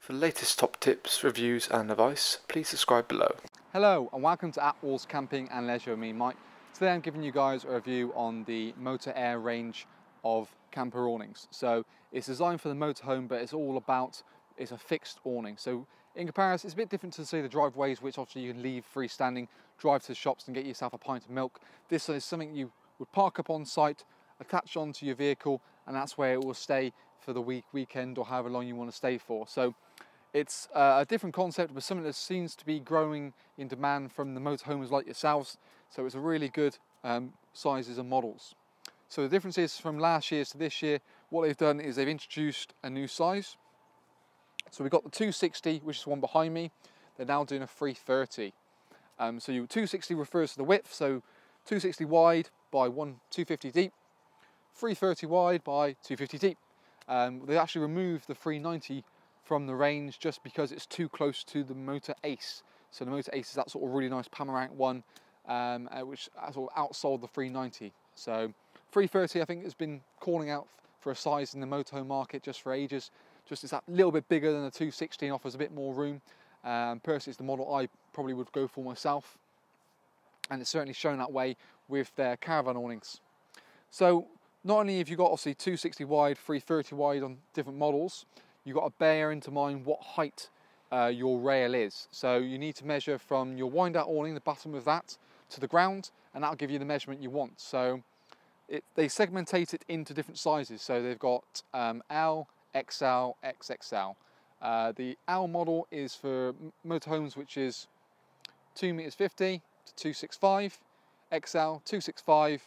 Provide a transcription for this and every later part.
For the latest top tips, reviews and advice, please subscribe below. Hello and welcome to Attwoolls Camping and Leisure with me, Mike. Today I'm giving you guys a review on the Motor Air range of camper awnings. So it's designed for the motorhome, but it's a fixed awning. So in comparison, it's a bit different to say the driveways, which obviously you can leave freestanding, drive to the shops and get yourself a pint of milk. This is something you would park up on site, attach onto your vehicle, and that's where it will stay for the weekend or however long you want to stay for. So it's a different concept, but something that seems to be growing in demand from the motorhomes like yourselves. So it's a really good sizes and models. So the difference is from last year to this year, what they've done is they've introduced a new size. So we've got the 260, which is one behind me. They're now doing a 330. So 260 refers to the width, so 260 wide by 250 deep, 330 wide by 250 deep. They actually removed the 390 from the range just because it's too close to the Motor Ace. So the Motor Ace is that sort of really nice panoramic one, which sort of outsold the 390. So 330 I think has been calling out for a size in the motorhome market just for ages. Just it's that little bit bigger than the 260 and offers a bit more room. Personally, it's the model I probably would go for myself, and it's certainly shown that way with their caravan awnings. So not only have you got obviously 260 wide, 330 wide on different models, you've got to bear into mind what height your rail is. So you need to measure from your wind out awning, the bottom of that, to the ground, and that'll give you the measurement you want. So they segmentate it into different sizes. So they've got L, XL, XXL. The L model is for motorhomes, which is 2.50 meters to 265, XL 265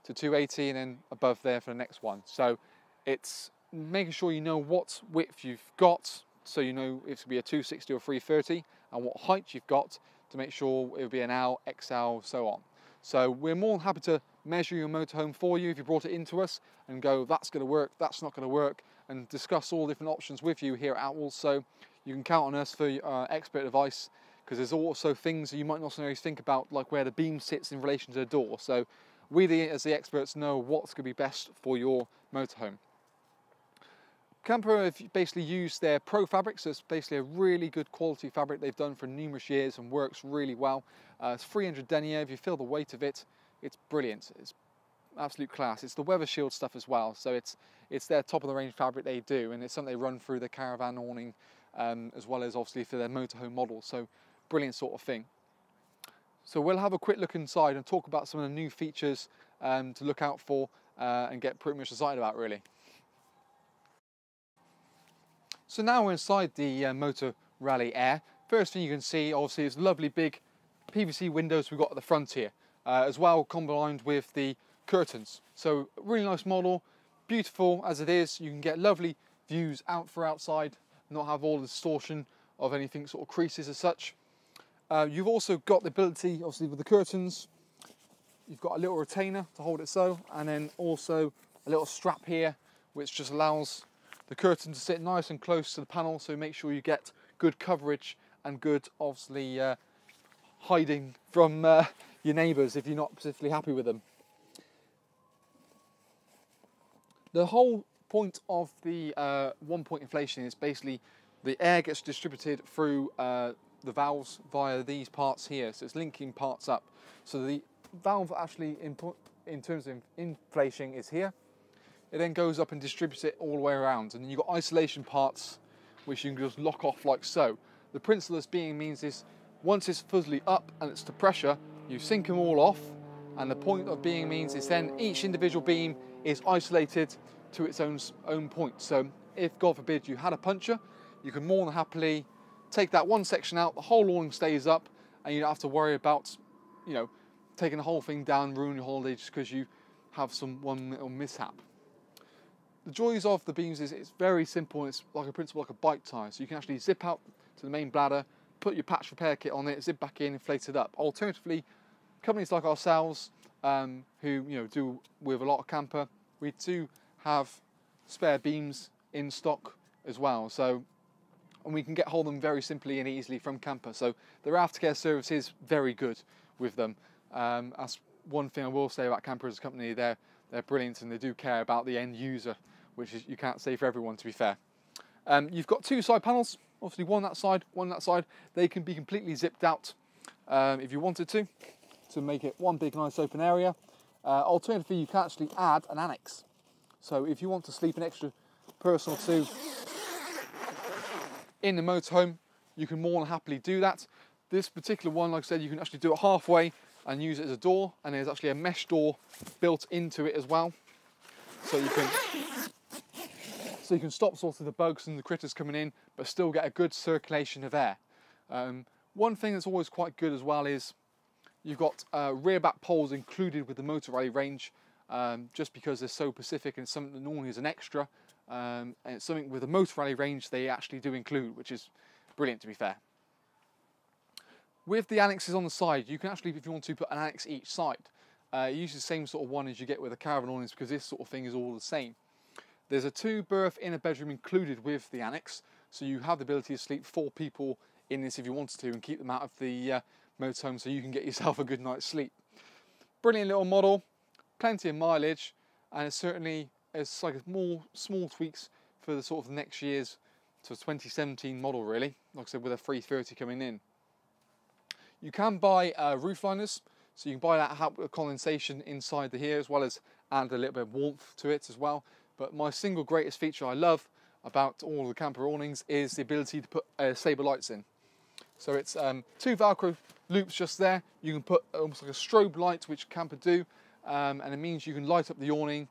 to 280, and then above there for the next one. So it's making sure you know what width you've got, so you know if it's going to be a 260 or 330, and what height you've got to make sure it will be an L, XL, so on. So we're more than happy to measure your motorhome for you if you brought it into us and go, that's going to work, that's not going to work, and discuss all different options with you here at Attwoolls. So you can count on us for expert advice, because there's also things that you might not necessarily think about, like where the beam sits in relation to the door. So we, as the experts, know what's going to be best for your motorhome. Kampa have basically used their Pro fabric, so it's basically a really good quality fabric they've done for numerous years and works really well. It's 300 denier. If you feel the weight of it, it's brilliant. It's absolute class. It's the weather shield stuff as well, so it's their top of the range fabric they do, and it's something they run through the caravan awning as well as obviously for their motorhome models. So brilliant sort of thing. So we'll have a quick look inside and talk about some of the new features to look out for and get pretty much excited about, really. So now we're inside the Motor Rally Air. First thing you can see, obviously, is lovely big PVC windows we've got at the front here, as well combined with the curtains. So really nice model, beautiful as it is. You can get lovely views out for outside, not have all the distortion of anything sort of creases as such. You've also got the ability, obviously with the curtains, you've got a little retainer to hold it so, and then also a little strap here, which just allows the curtain to sit nice and close to the panel, so make sure you get good coverage and good, obviously, hiding from your neighbours if you're not particularly happy with them. The whole point of the one-point inflation is basically the air gets distributed through the valves via these parts here, so it's linking parts up. So the valve actually, in terms of inflation, is here. It then goes up and distributes it all the way around, and then you've got isolation parts which you can just lock off like so. The principle of this being means is once it's fully up and it's to pressure, you sink them all off, and the point of being means is then each individual beam is isolated to its own point. So if, God forbid, you had a puncture, you can more than happily take that one section out, the whole awning stays up, and you don't have to worry about, you know, taking the whole thing down, ruining your holiday just because you have one little mishap. The joys of the beams is it's very simple, and it's like a principle like a bike tyre. So you can actually zip out to the main bladder, put your patch repair kit on it, zip back in, inflate it up. Alternatively, companies like ourselves, who do with a lot of camper, we do have spare beams in stock as well. So, and we can get hold of them very simply and easily from Kampa. So their aftercare service is very good with them. That's one thing I will say about Kampa as a company. They're brilliant, and they do care about the end user, which is, you can't say for everyone, to be fair. You've got two side panels, obviously one that side, one that side. They can be completely zipped out if you wanted to make it one big nice open area. Alternatively, you can actually add an annex. So if you want to sleep an extra person or two in the motorhome, you can more than happily do that. This particular one, like I said, you can actually do it halfway and use it as a door, and there's actually a mesh door built into it as well. So you can stop sort of the bugs and the critters coming in, but still get a good circulation of air. One thing that's always quite good as well is you've got rear Batpoles included with the motor rally range, just because they're so specific and it's something that normally is an extra. And it's something with the motor rally range they actually do include, which is brilliant to be fair. With the annexes on the side, you can actually, if you want to, put an annex each side. Use the same sort of one as you get with the caravan awnings, because this sort of thing is all the same. There's a 2-berth inner bedroom included with the annex, so you have the ability to sleep 4 people in this if you wanted to, and keep them out of the motorhome so you can get yourself a good night's sleep. Brilliant little model, plenty of mileage, and it's like more small tweaks for the sort of next year's, so 2017 model really, like I said, with a 330 coming in. You can buy roof liners, so you can buy that help with condensation inside the here, as well as add a little bit of warmth to it as well. But my single greatest feature I love about all the camper awnings is the ability to put sabre lights in. So it's 2 Velcro loops just there. You can put almost like a strobe light, which Kampa do, and it means you can light up the awning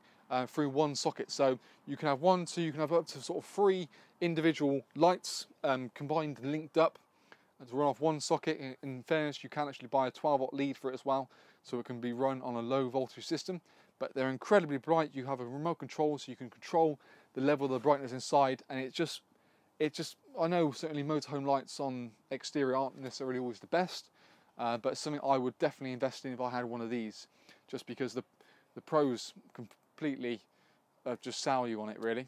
through one socket. So you can have 1, 2, you can have up to sort of 3 individual lights combined and linked up to run off one socket. In fairness, you can actually buy a 12-volt lead for it as well, so it can be run on a low voltage system. But they're incredibly bright. You have a remote control, so you can control the level of the brightness inside, and it just, I know certainly motorhome lights on exterior aren't necessarily always the best, but it's something I would definitely invest in if I had one of these, just because the pros completely just sell you on it really.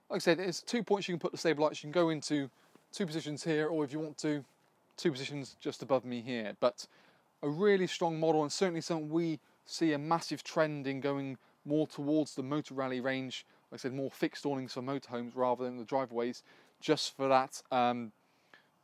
Like I said, there's 2 points you can put the stable lights. You can go into 2 positions here, or if you want to, 2 positions just above me here. But a really strong model, and certainly something we see a massive trend in going more towards the motor rally range. Like I said, more fixed awnings for motorhomes rather than the driveways, just for that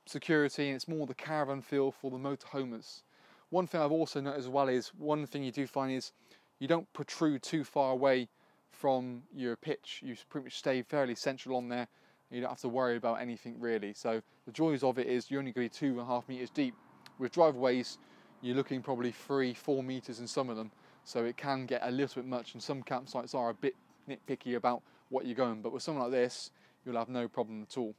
security, and it's more the caravan feel for the motorhomers. One thing I've also noticed as well is, one thing you do find is you don't protrude too far away from your pitch. You pretty much stay fairly central on there. You don't have to worry about anything really. So the joys of it is you're only going to be 2.5 meters deep. With driveways, you're looking probably 3-4 meters in some of them. So it can get a little bit much, and some campsites are a bit nitpicky about what you're going. But with something like this, you'll have no problem at all.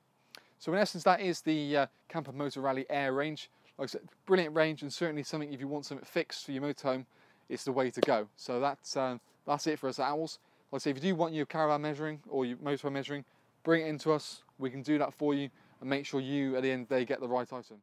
So in essence, that is the Kampa Motor Rally Air range. Like I said, brilliant range, and certainly something, if you want something fixed for your motorhome, it's the way to go. So that's it for us at Attwoolls. Like I say, if you do want your caravan measuring or your motorhome measuring, bring it into us. We can do that for you and make sure you, at the end of the day, get the right item.